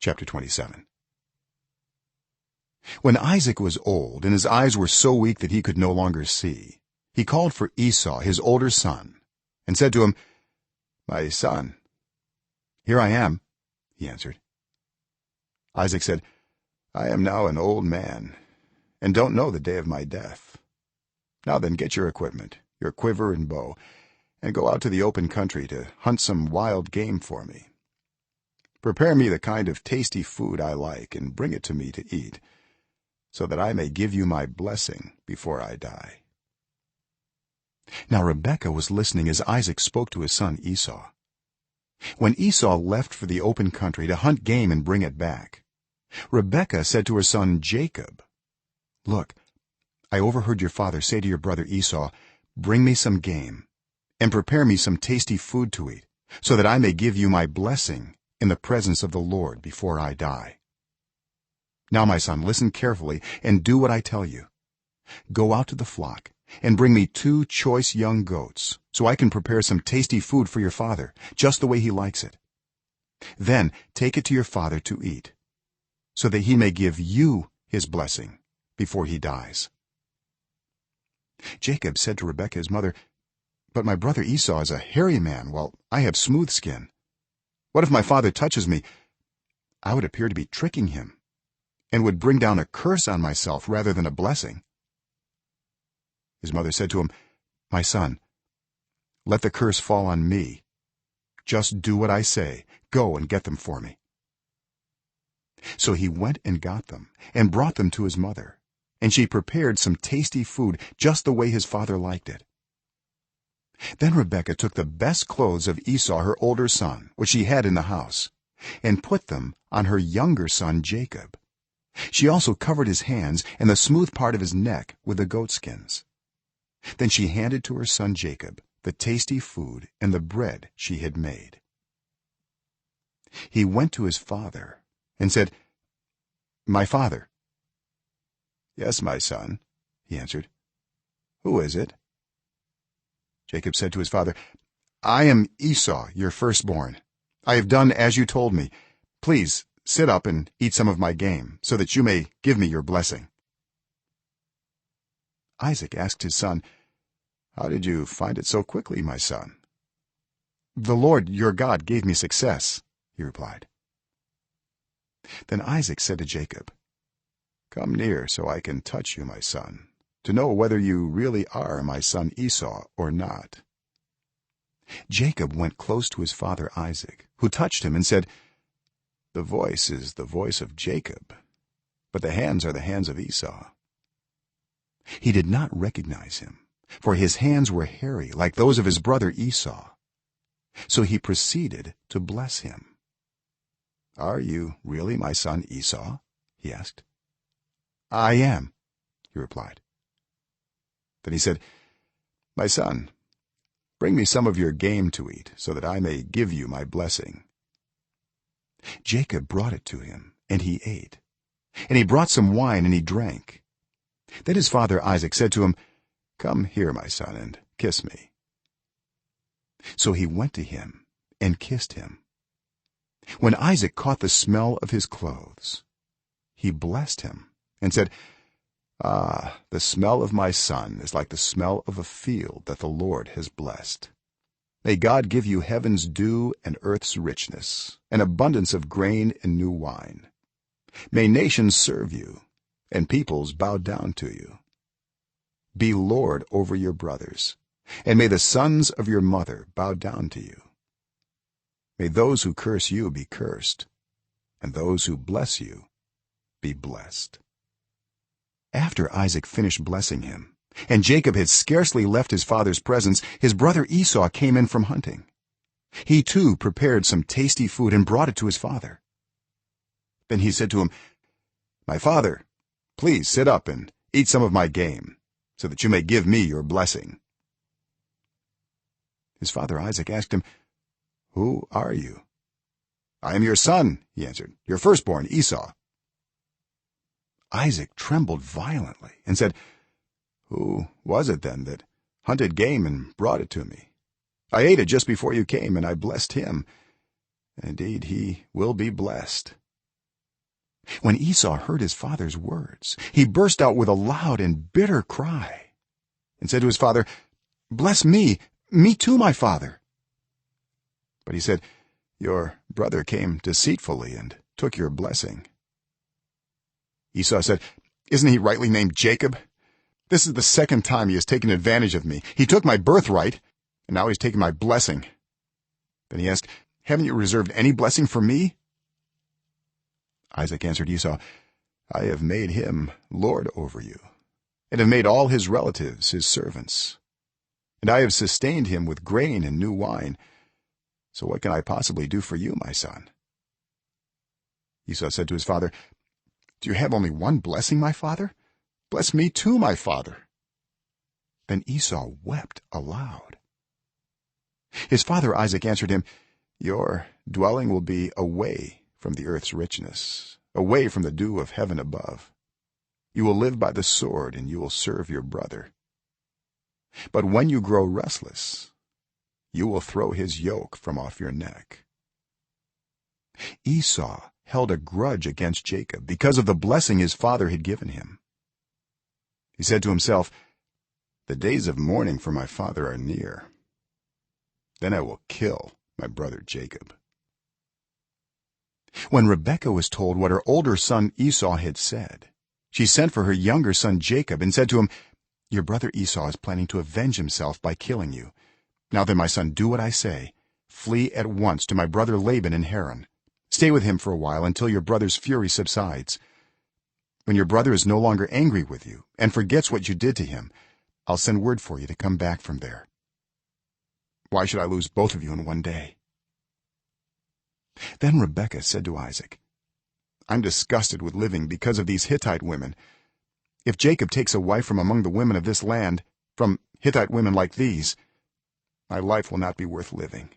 Chapter 27. When Isaac was old and his eyes were so weak that he could no longer see, he called for Esau his older son and said to him, "My son." "Here I am," he answered. Isaac said, "I am now an old man and don't know the day of my death. Now then, get your equipment, your quiver and bow, and go out to the open country to hunt some wild game for me. Prepare me the kind of tasty food I like and bring it to me to eat, so that I may give you my blessing before I die." Now Rebekah was listening as Isaac spoke to his son Esau. When Esau left for the open country to hunt game and bring it back, Rebekah said to her son Jacob, "Look, I overheard your father say to your brother Esau, 'Bring me some game and prepare me some tasty food to eat, so that I may give you my blessing in the presence of the Lord before I die.' Now my son, listen carefully and do what I tell you. Go out to the flock and bring me 2 choice young goats, so I can prepare some tasty food for your father, just the way he likes it. Then take it to your father to eat, so that he may give you his blessing before he dies." Jacob said to Rebekah his mother, "But my brother Esau is a hairy man, while I have smooth skin. What if my father touches me? I would appear to be tricking him and would bring down a curse on myself rather than a blessing." His mother said to him, "My son, let the curse fall on me. Just do what I say. Go and get them for me." So he went and got them and brought them to his mother, and she prepared some tasty food just the way his father liked it. Then Rebekah took the best clothes of Esau her older son, which she had in the house, and put them on her younger son Jacob. She also covered his hands and the smooth part of his neck with the goatskins. Then she handed to her son Jacob the tasty food and the bread she had made. He went to his father and said, "My father." "Yes, my son," he answered. "Who is it?" Jacob said to his father, "I am Esau, your firstborn. I have done as you told me. Please sit up and eat some of my game, so that you may give me your blessing." Isaac asked his son, "How did you find it so quickly, my son?" "The Lord your God gave me success," he replied. Then Isaac said to Jacob, "Come near so I can touch you, my son, to know whether you really are my son Esau or not." Jacob went close to his father Isaac, who touched him and said, "The voice is the voice of Jacob, but the hands are the hands of Esau." He did not recognize him, for his hands were hairy like those of his brother Esau. So he proceeded to bless him. "Are you really my son Esau?" he asked. "I am," he replied. Then he said, "My son, bring me some of your game to eat, so that I may give you my blessing." Jacob brought it to him, and he ate. And he brought some wine, and he drank. Then his father Isaac said to him, "Come here, my son, and kiss me." So he went to him and kissed him. When Isaac caught the smell of his clothes, he blessed him and said, "Ah, the smell of my son is like the smell of a field that the Lord has blessed. May God give you heaven's dew and earth's richness, an abundance of grain and new wine. May nations serve you, and peoples bow down to you. Be lord over your brothers, and may the sons of your mother bow down to you. May those who curse you be cursed, and those who bless you be blessed." After Isaac finished blessing him, and Jacob had scarcely left his father's presence, his brother Esau came in from hunting. He too prepared some tasty food and brought it to his father. Then he said to him, "My father, please sit up and eat some of my game, so that you may give me your blessing." His father Isaac asked him, "Who are you?" "I am your son," he answered, "your firstborn Esau." Isaac trembled violently and said, "Who was it then that hunted game and brought it to me? I ate it just before you came, and I blessed him. Indeed, he will be blessed." when Esau heard his father's words, he burst out with a loud and bitter cry and said to his father, "Bless me too, my father." But he said, "Your brother came deceitfully and took your blessing." Esau said, "Isn't he rightly named Jacob? This is the second time he has taken advantage of me. He took my birthright, and now he's taken my blessing." Then he asked, "Haven't you reserved any blessing for me?" Isaac answered Esau, "I have made him lord over you, and have made all his relatives his servants, and I have sustained him with grain and new wine. So what can I possibly do for you, my son?" Esau said to his father, "Do you have only one blessing, my father? Bless me too, my father." Then Esau wept aloud. His father Isaac answered him, "Your dwelling will be away from the earth's richness, away from the dew of heaven above. You will live by the sword, and you will serve your brother. But when you grow restless, you will throw his yoke from off your neck." Esau held a grudge against Jacob because of the blessing his father had given him. He said to himself, "The days of mourning for my father are near. Then I will kill my brother Jacob." When Rebekah was told what her older son Esau had said, she sent for her younger son Jacob and said to him, "Your brother Esau is planning to avenge himself by killing you. Now then, my son, do what I say. Flee at once to my brother Laban in Haran. Stay with him for a while until your brother's fury subsides. When your brother is no longer angry with you and forgets what you did to him, I'll send word for you to come back from there. Why should I lose both of you in one day?" Then Rebekah said to Isaac, "I'm disgusted with living because of these Hittite women. If Jacob takes a wife from among the women of this land, from Hittite women like these, my life will not be worth living."